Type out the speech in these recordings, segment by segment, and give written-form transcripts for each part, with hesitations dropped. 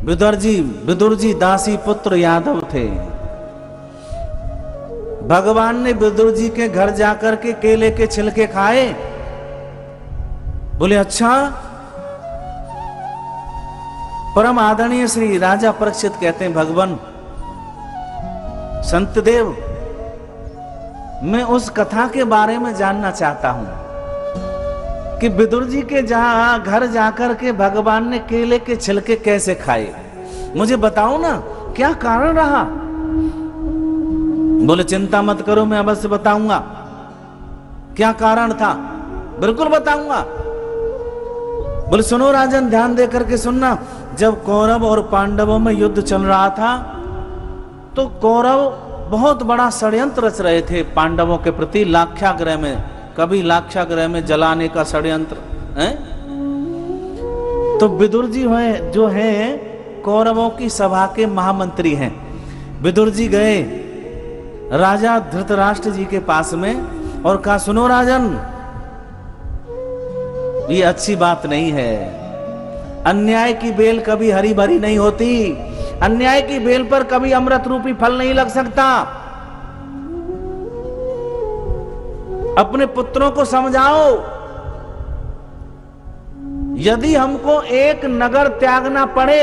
विदुर जी दासी पुत्र यादव थे। भगवान ने विदुर जी के घर जाकर के केले के छिलके खाए। बोले अच्छा। परम आदरणीय श्री राजा परीक्षित कहते हैं, भगवान संत देव, मैं उस कथा के बारे में जानना चाहता हूं कि विदुर जी के घर जाकर के भगवान ने केले के छिलके कैसे खाए, मुझे बताओ ना, क्या कारण रहा। बोले चिंता मत करो, मैं अवश्य बताऊंगा क्या कारण था, बिल्कुल बताऊंगा। बोले सुनो राजन, ध्यान दे करके सुनना। जब कौरव और पांडवों में युद्ध चल रहा था तो कौरव बहुत बड़ा षड्यंत्र रच रहे थे पांडवों के प्रति। लाक्षागृह में, कभी लाक्षागृह में जलाने का षड्यंत्र है। तो विदुर जी जो है कौरवों की सभा के महामंत्री हैं। विदुर जी गए राजा धृतराष्ट्र जी के पास में और कहा, सुनो राजन, ये अच्छी बात नहीं है। अन्याय की बेल कभी हरी भरी नहीं होती। अन्याय की बेल पर कभी अमृत रूपी फल नहीं लग सकता। अपने पुत्रों को समझाओ, यदि हमको एक नगर त्यागना पड़े,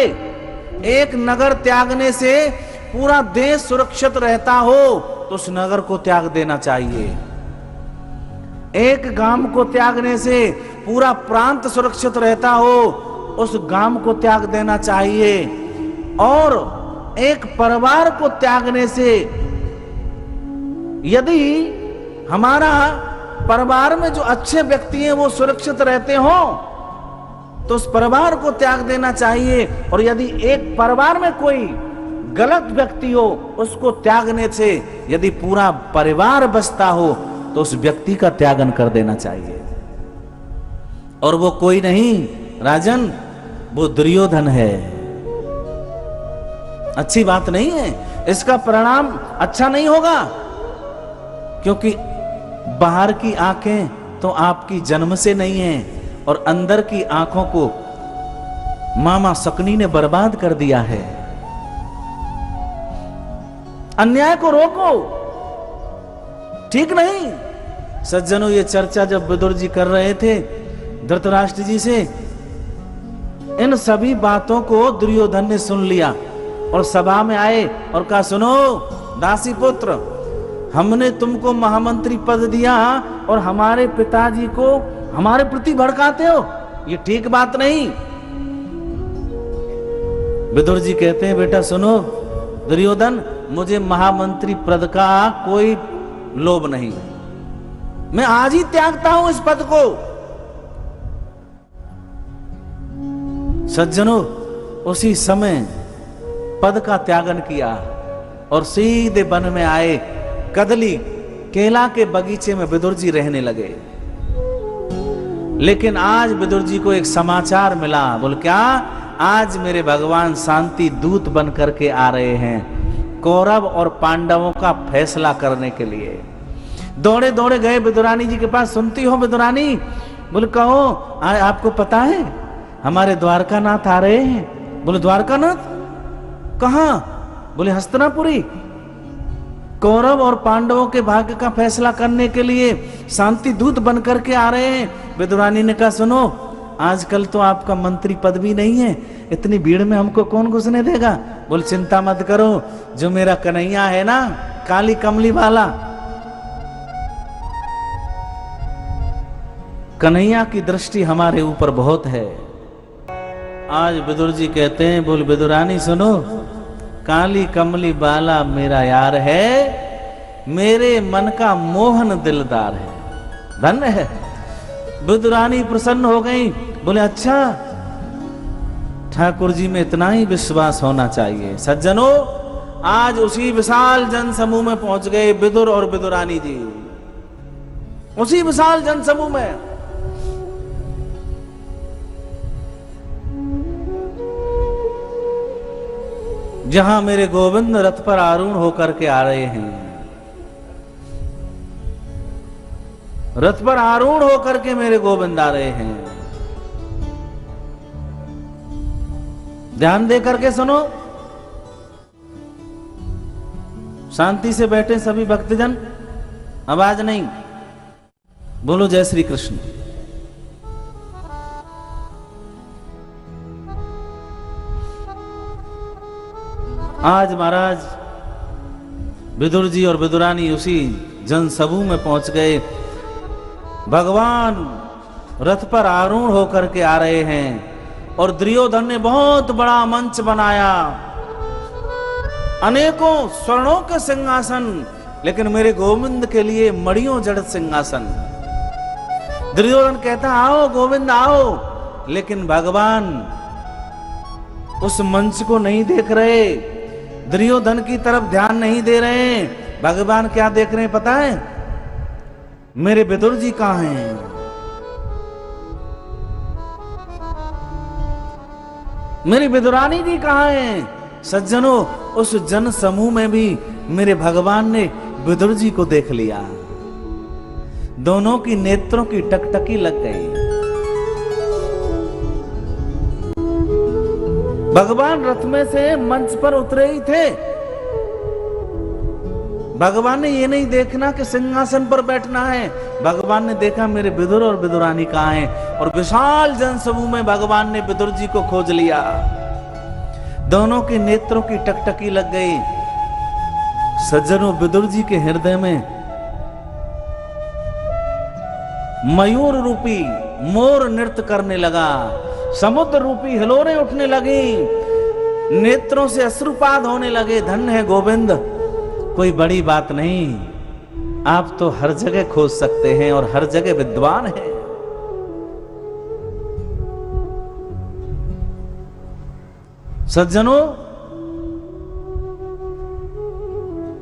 एक नगर त्यागने से पूरा देश सुरक्षित रहता हो तो उस नगर को त्याग देना चाहिए। एक गांव को त्यागने से पूरा प्रांत सुरक्षित रहता हो, उस गांव को त्याग देना चाहिए। और एक परिवार को त्यागने से, यदि हमारा परिवार में जो अच्छे व्यक्ति हैं वो सुरक्षित रहते हो तो उस परिवार को त्याग देना चाहिए। और यदि एक परिवार में कोई गलत व्यक्ति हो, उसको त्यागने से यदि पूरा परिवार बचता हो तो उस व्यक्ति का त्यागन कर देना चाहिए। और वो कोई नहीं राजन, वो दुर्योधन है। अच्छी बात नहीं है, इसका परिणाम अच्छा नहीं होगा, क्योंकि बाहर की आंखें तो आपकी जन्म से नहीं हैं और अंदर की आंखों को मामा शकुनी ने बर्बाद कर दिया है। अन्याय को रोको, ठीक नहीं। सज्जनों, ये चर्चा जब विदुर जी कर रहे थे धृतराष्ट्र जी से, इन सभी बातों को दुर्योधन ने सुन लिया और सभा में आए और कहा, सुनो दासी पुत्र, हमने तुमको महामंत्री पद दिया और हमारे पिताजी को हमारे प्रति भड़काते हो, ये ठीक बात नहीं। विदुर जी कहते हैं, बेटा सुनो दुर्योधन, मुझे महामंत्री पद का कोई लोभ नहीं, मैं आज ही त्यागता हूं इस पद को। सज्जनों, उसी समय पद का त्यागन किया और सीधे वन में आए। कदली केला के बगीचे में विदुर जी रहने लगे। लेकिन आज विदुर जी को एक समाचार मिला। बोल क्या? आज मेरे भगवान शांति दूत बन करके आ रहे हैं कौरव और पांडवों का फैसला करने के लिए। दौड़े दौड़े गए विदुरानी जी के पास। सुनती हो विदुरानी? बोले कहो, आपको पता है हमारे द्वारकानाथ आ रहे हैं। बोले द्वारकानाथ कहां? बोले हस्तिनापुरी। कौरव और पांडवों के भाग्य का फैसला करने के लिए शांति दूत बन करके आ रहे हैं। विदुरानी ने कहा, सुनो आजकल तो आपका मंत्री पद भी नहीं है, इतनी भीड़ में हमको कौन घुसने देगा। बोले चिंता मत करो, जो मेरा कन्हैया है ना, काली कमली वाला, कन्हैया की दृष्टि हमारे ऊपर बहुत है। आज विदुर जी कहते हैं, बोल विदुरानी सुनो, काली कमली बाला मेरा यार है, मेरे मन का मोहन दिलदार है। धन्य है। विदुरानी प्रसन्न हो गई। बोले अच्छा, ठाकुर जी में इतना ही विश्वास होना चाहिए। सज्जनों, आज उसी विशाल जनसमूह में पहुंच गए विदुर और विदुरानी जी। उसी विशाल जनसमूह में जहां मेरे गोविंद रथ पर आरूढ़ होकर के आ रहे हैं। रथ पर आरूढ़ होकर के मेरे गोविंद आ रहे हैं। ध्यान दे करके सुनो, शांति से बैठे सभी भक्तजन, आवाज नहीं। बोलो जय श्री कृष्ण। आज महाराज विदुर जी और विदुरानी उसी जनसमूह में पहुंच गए। भगवान रथ पर आरूढ़ होकर के आ रहे हैं और दुर्योधन ने बहुत बड़ा मंच बनाया, अनेकों स्वर्णों के सिंहासन, लेकिन मेरे गोविंद के लिए मड़ियों जड़त सिंहासन। दुर्योधन कहता आओ गोविंद आओ, लेकिन भगवान उस मंच को नहीं देख रहे, दुर्योधन की तरफ ध्यान नहीं दे रहे। भगवान क्या देख रहे हैं पता है? मेरे विदुर जी कहां हैं? मेरी विदुरानी जी कहां हैं? सज्जनों, उस जन समूह में भी मेरे भगवान ने विदुर जी को देख लिया। दोनों की नेत्रों की टकटकी लग गई। भगवान रथ में से मंच पर उतरे ही थे। भगवान ने ये नहीं देखना कि सिंहासन पर बैठना है, भगवान ने देखा मेरे विदुर और विदुरानी कहां हैं, और विशाल जनसमूह में भगवान ने विदुर जी को खोज लिया। दोनों के नेत्रों की टकटकी लग गई। सज्जनों, विदुर जी के हृदय में मयूर रूपी मोर नृत्य करने लगा, समुद्र रूपी हिलोरें उठने लगी, नेत्रों से अश्रुपात होने लगे। धन्य है गोविंद, कोई बड़ी बात नहीं, आप तो हर जगह खोज सकते हैं और हर जगह विद्वान हैं। सज्जनों,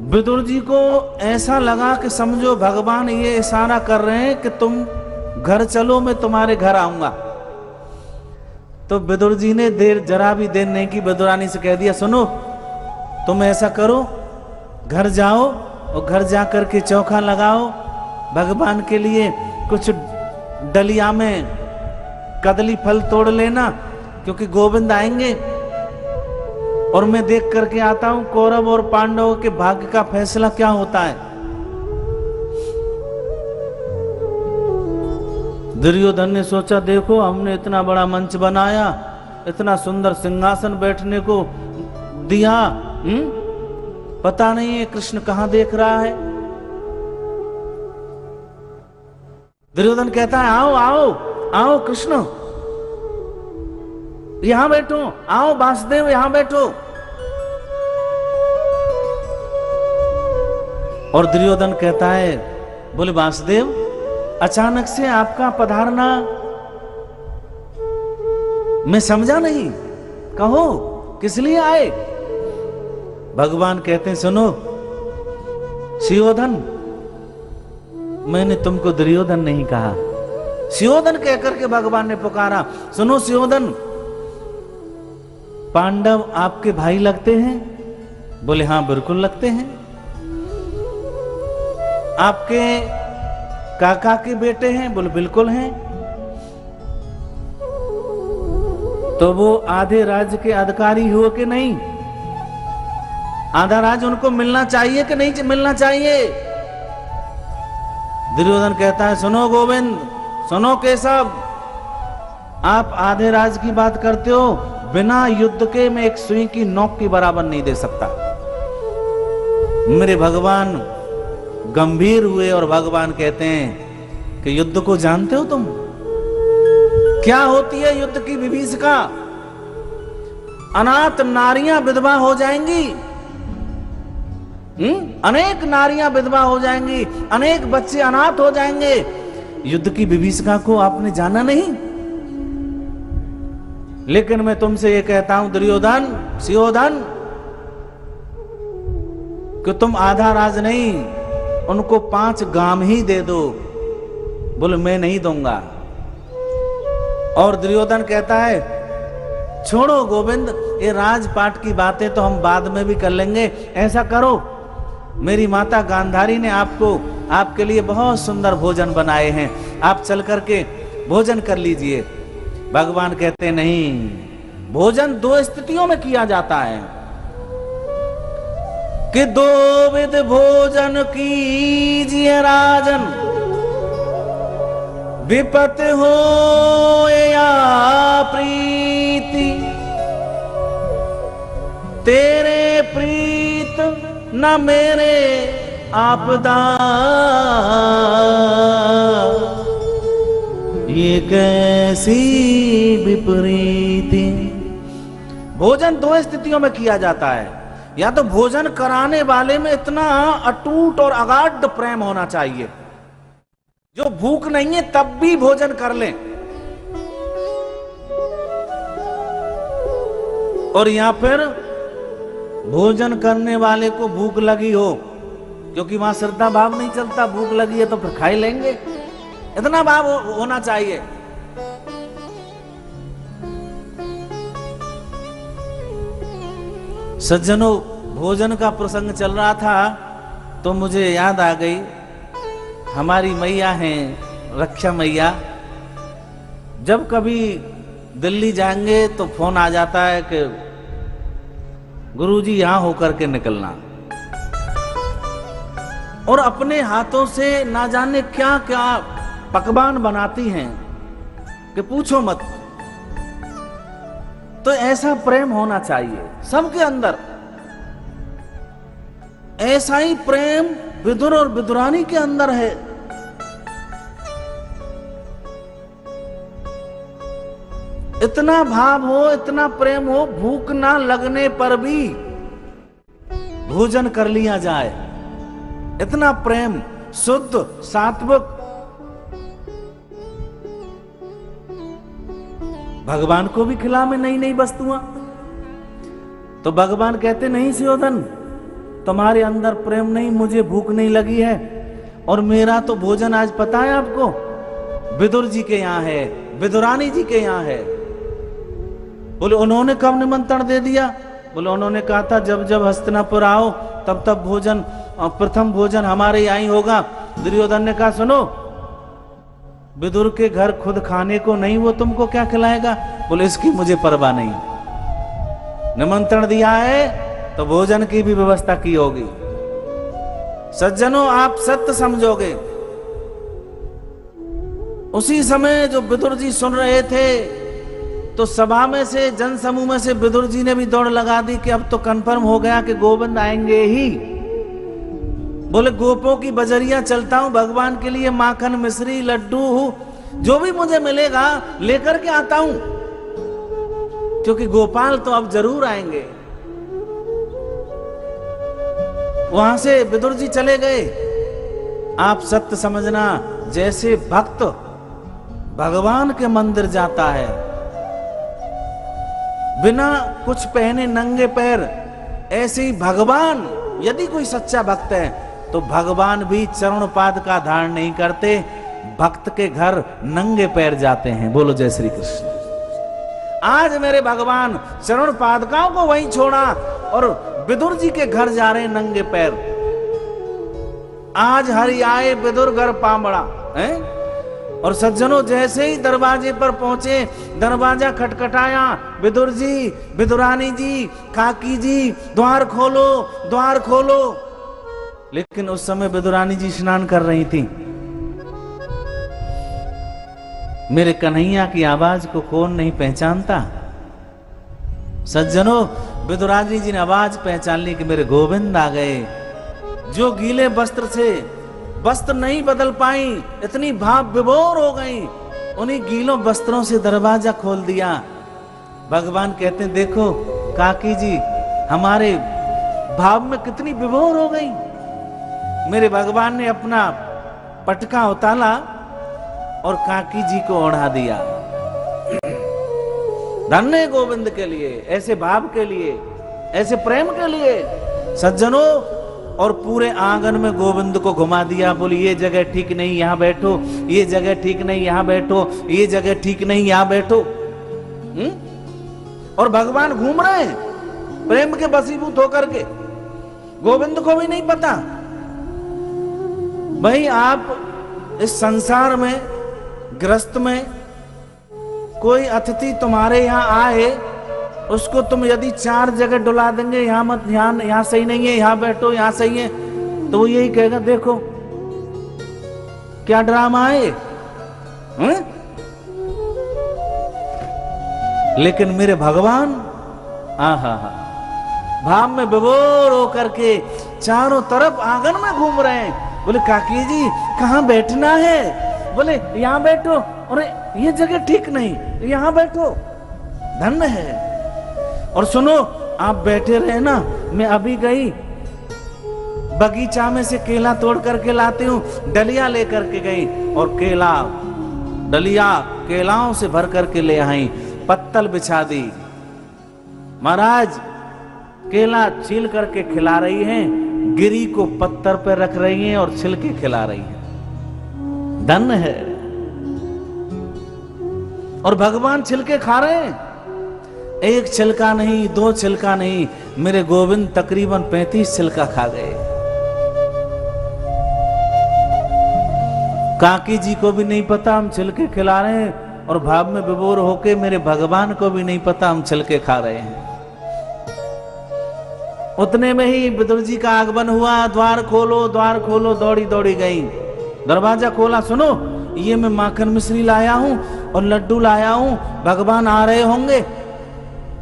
विदुर जी को ऐसा लगा कि समझो भगवान ये इशारा कर रहे हैं कि तुम घर चलो, मैं तुम्हारे घर आऊंगा। तो विदुर जी ने जरा भी देर नहीं की, विदुरानी से कह दिया सुनो, तुम ऐसा करो, घर जाओ और घर जाकर के चौखा लगाओ, भगवान के लिए कुछ डलिया में कदली फल तोड़ लेना, क्योंकि गोविंद आएंगे। और मैं देख करके आता हूं कौरव और पांडवों के भाग्य का फैसला क्या होता है। दुर्योधन ने सोचा देखो, हमने इतना बड़ा मंच बनाया, इतना सुंदर सिंहासन बैठने को दिया, पता नहीं है कृष्ण कहां देख रहा है। दुर्योधन कहता है आओ आओ आओ कृष्ण, यहां बैठो, आओ वासुदेव यहां बैठो। और दुर्योधन कहता है, बोले वासुदेव, अचानक से आपका पधारना मैं समझा नहीं, कहो किस लिए आए। भगवान कहते हैं सुनो सुयोधन, मैंने तुमको दुर्योधन नहीं कहा, सुयोधन कहकर के भगवान ने पुकारा। सुनो सुयोधन, पांडव आपके भाई लगते हैं? बोले हां बिल्कुल लगते हैं। आपके काका के बेटे हैं? बोले बिल्कुल हैं। तो वो आधे राज्य के अधिकारी हुए कि नहीं? आधा राज्य उनको मिलना चाहिए कि नहीं मिलना चाहिए? दुर्योधन कहता है सुनो गोविंद, सुनो केशव, आप आधे राज्य की बात करते हो, बिना युद्ध के मैं एक सुई की नोक की बराबर नहीं दे सकता। मेरे भगवान गंभीर हुए और भगवान कहते हैं कि युद्ध को जानते हो तुम? क्या होती है युद्ध की विभीषिका? अनाथ नारियां विधवा हो जाएंगी, अनेक नारियां विधवा हो जाएंगी, अनेक बच्चे अनाथ हो जाएंगे। युद्ध की विभीषिका को आपने जाना नहीं? लेकिन मैं तुमसे ये कहता हूं दुर्योधन, सुयोधन, कि तुम आधा राज नहीं, उनको 5 गाम ही दे दो। बोले मैं नहीं दूंगा। और दुर्योधन कहता है छोड़ो गोविंद, ये राजपाट की बातें तो हम बाद में भी कर लेंगे। ऐसा करो, मेरी माता गांधारी ने आपके लिए बहुत सुंदर भोजन बनाए हैं, आप चल करके भोजन कर लीजिए। भगवान कहते नहीं, भोजन दो स्थितियों में किया जाता है कि दो विध भोजन कीजिए राजन, विपत हो या प्रीति, तेरे प्रीत न मेरे आपदा, ये कैसी विपरीति। भोजन दो स्थितियों में किया जाता है। या तो भोजन कराने वाले में इतना अटूट और अगाध प्रेम होना चाहिए, जो भूख नहीं है तब भी भोजन कर ले, और या फिर भोजन करने वाले को भूख लगी हो, क्योंकि वहां श्रद्धा भाव नहीं चलता, भूख लगी है तो फिर खा ही लेंगे, इतना भाव होना चाहिए। सज्जनों, भोजन का प्रसंग चल रहा था तो मुझे याद आ गई, हमारी मैया हैं रक्षा मैया, जब कभी दिल्ली जाएंगे तो फोन आ जाता है कि गुरुजी यहां होकर के निकलना, और अपने हाथों से ना जाने क्या क्या पकवान बनाती हैं कि पूछो मत। तो ऐसा प्रेम होना चाहिए सबके अंदर। ऐसा ही प्रेम विदुर और विदुरानी के अंदर है। इतना भाव हो, इतना प्रेम हो, भूख ना लगने पर भी भोजन कर लिया जाए, इतना प्रेम शुद्ध सात्विक। भगवान को भी खिला में नई नई वस्तुआं। तो भगवान कहते नहीं सुयोधन, तुम्हारे अंदर प्रेम नहीं, मुझे भूख नहीं लगी है, और मेरा तो भोजन आज पता है आपको, विदुर जी के यहाँ है, विदुरानी जी के यहाँ है। बोले उन्होंने कब निमंत्रण दे दिया? बोले उन्होंने कहा था जब जब हस्तिनापुर आओ तब तब भोजन, प्रथम भोजन हमारे यहाँ ही होगा। दुर्योधन ने कहा सुनो, विदुर के घर खुद खाने को नहीं, वो तुमको क्या खिलाएगा? बोले इसकी मुझे परवाह नहीं, निमंत्रण दिया है तो भोजन की भी व्यवस्था की होगी। सज्जनों, आप सत्य समझोगे। उसी समय जो विदुर जी सुन रहे थे तो सभा में से, जन समूह में से विदुर जी ने भी दौड़ लगा दी कि अब तो कंफर्म हो गया कि गोविंद आएंगे ही। बोले गोपों की बजरिया चलता हूं, भगवान के लिए माखन मिश्री लड्डू जो भी मुझे मिलेगा लेकर के आता हूं, क्योंकि गोपाल तो अब जरूर आएंगे। वहां से विदुर जी चले गए। आप सत्य समझना, जैसे भक्त भगवान के मंदिर जाता है बिना कुछ पहने नंगे पैर, ऐसे ही भगवान, यदि कोई सच्चा भक्त है तो भगवान भी चरण पाद का धारण नहीं करते, भक्त के घर नंगे पैर जाते हैं। बोलो जय श्री कृष्ण। आज मेरे भगवान चरण पादकाओं को वहीं छोड़ा और विदुर जी के घर जा रहे हैं नंगे पैर। आज हरि आए विदुर घर पामड़ा है। और सज्जनों, जैसे ही दरवाजे पर पहुंचे, दरवाजा खटखटाया, विदुर जी, विदुरानी जी, काकी जी, द्वार खोलो, द्वार खोलो। लेकिन उस समय विदुरानी जी स्नान कर रही थी। मेरे कन्हैया की आवाज को कौन नहीं पहचानता? सज्जनों, विदुरानी जी ने आवाज पहचान ली कि मेरे गोविंद आ गए। जो गीले वस्त्र से वस्त्र नहीं बदल पाई, इतनी भाव विभोर हो गई, उन्हीं गीलों वस्त्रों से दरवाजा खोल दिया। भगवान कहते हैं देखो काकी जी हमारे भाव में कितनी विभोर हो गई। मेरे भगवान ने अपना पटका उतारा और काकी जी को ओढ़ा दिया। धन्य गोविंद के लिए, ऐसे भाव के लिए, ऐसे प्रेम के लिए सज्जनों। और पूरे आंगन में गोविंद को घुमा दिया। बोली ये जगह ठीक नहीं, यहां बैठो, ये जगह ठीक नहीं, यहां बैठो, ये जगह ठीक नहीं, यहां बैठो। और भगवान घूम रहे हैं प्रेम के बसीभूत होकर के। गोविंद को भी नहीं पता। भाई आप इस संसार में, ग्रस्त में, कोई अतिथि तुम्हारे यहां आए उसको तुम यदि 4 जगह डुला देंगे, यहां मत, यहां सही नहीं है, यहां बैठो, यहां सही है, तो वो यही कहेगा देखो क्या ड्रामा है। लेकिन मेरे भगवान आहा भाव में विभोर होकर के चारों तरफ आंगन में घूम रहे हैं। बोले काकी जी कहां बैठना है? बोले यहां बैठो। अरे ये जगह ठीक नहीं, यहां बैठो, धन्य है। और सुनो आप बैठे रहे ना, मैं अभी गई बगीचा में से केला तोड़ करके लाती हूं, डलिया लेकर के गई और डलिया केलाओं से भर करके ले आई, पत्तल बिछा दी। महाराज केला छील करके खिला रही हैं, गिरी को पत्थर पर रख रही हैं और छिलके खिला रही हैं। धन्य है। और भगवान छिलके खा रहे हैं, एक छिलका नहीं, 2 छिलका नहीं, मेरे गोविंद तकरीबन 35 छिलका खा गए। काकी जी को भी नहीं पता हम छिलके खिला रहे हैं, और भाव में विभोर होके मेरे भगवान को भी नहीं पता हम छिलके खा रहे हैं। उतने में ही विदुर जी का आगमन हुआ। द्वार खोलो, द्वार खोलो, दौड़ी दौड़ी गई, दरवाजा खोला। सुनो ये मैं माखन मिश्री लाया हूं और लड्डू लाया हूं, भगवान आ रहे होंगे।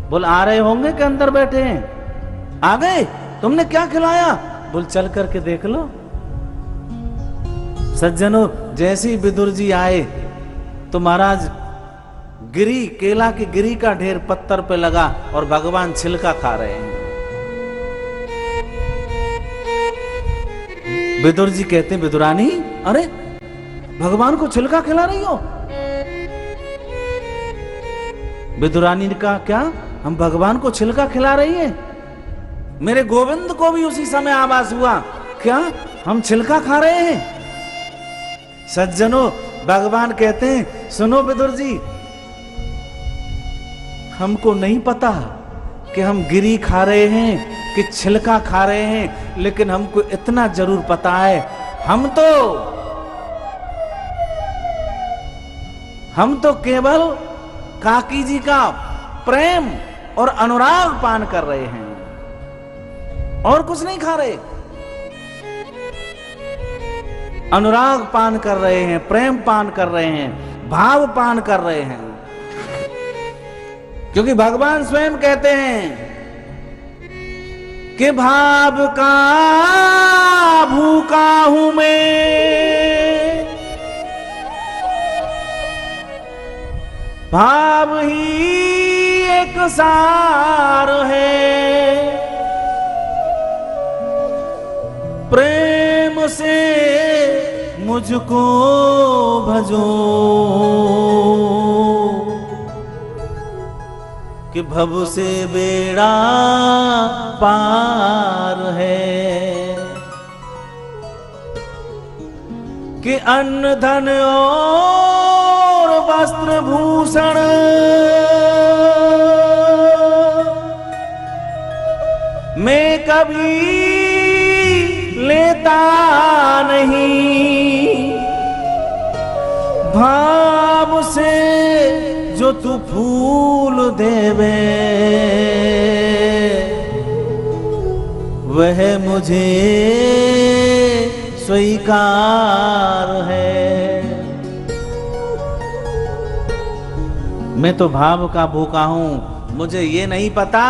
बोल आ रहे होंगे कि अंदर बैठे हैं? आ गए? तुमने क्या खिलाया? बोल चल करके देख लो। सज्जनों जैसे ही विदुर जी आए तो महाराज गिरी, केला की गिरी का ढेर पत्थर पे लगा और भगवान छिलका खा रहे हैं। विदुर जी कहते हैं विदुरानी अरे भगवान को छिलका खिला रही हो? विदुरानी ने कहा क्या हम भगवान को छिलका खिला रही हैं? मेरे गोविंद को भी उसी समय आभास हुआ, क्या हम छिलका खा रहे हैं? सज्जनों भगवान कहते हैं सुनो विदुर जी, हमको नहीं पता कि हम गिरी खा रहे हैं कि छिलका खा रहे हैं, लेकिन हमको इतना जरूर पता है हम तो केवल काकी जी का प्रेम और अनुराग पान कर रहे हैं और कुछ नहीं खा रहे। अनुराग पान कर रहे हैं, प्रेम पान कर रहे हैं, भाव पान कर रहे हैं। क्योंकि भगवान स्वयं कहते हैं कि भाव का भूखा हूं मैं, भाव ही एक सार है, प्रेम से मुझको भजो कि भव से बेड़ा पार है, कि अन्न धन और वस्त्र भूषण मैं कभी लेता नहीं, भाव से जो तू फूल देवे वह मुझे स्वीकार है। मैं तो भाव का भूखा हूं, मुझे ये नहीं पता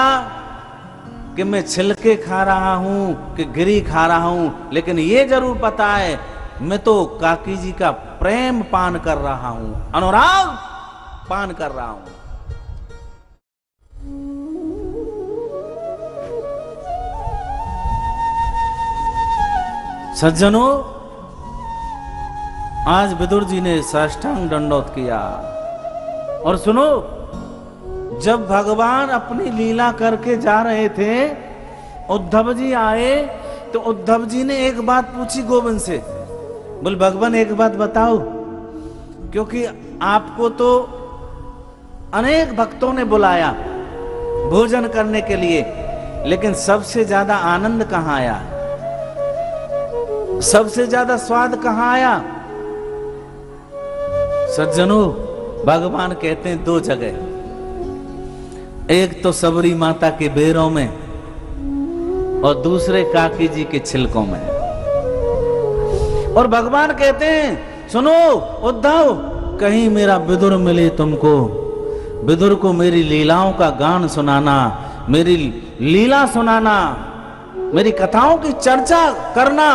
कि मैं छिलके खा रहा हूं कि गिरी खा रहा हूं, लेकिन ये जरूर पता है मैं तो काकी जी का प्रेम पान कर रहा हूं, अनुराग पान कर रहा हूं। सज्जनों आज विदुर जी ने साष्टांग दंडोत किया। और सुनो जब भगवान अपनी लीला करके जा रहे थे, उद्धव जी आए तो उद्धव जी ने एक बात पूछी गोविंद से, बोल भगवान एक बात बताओ, क्योंकि आपको तो अनेक भक्तों ने बुलाया भोजन करने के लिए, लेकिन सबसे ज्यादा आनंद कहां आया, सबसे ज्यादा स्वाद कहां आया? सज्जनों भगवान कहते हैं 2 जगह। एक तो सबरी माता के बेरों में और दूसरे काकी जी के छिलकों में। और भगवान कहते हैं सुनो उद्धव, कहीं मेरा विदुर मिले तुमको, विदुर को मेरी लीलाओं का गान सुनाना, मेरी लीला सुनाना, मेरी कथाओं की चर्चा करना,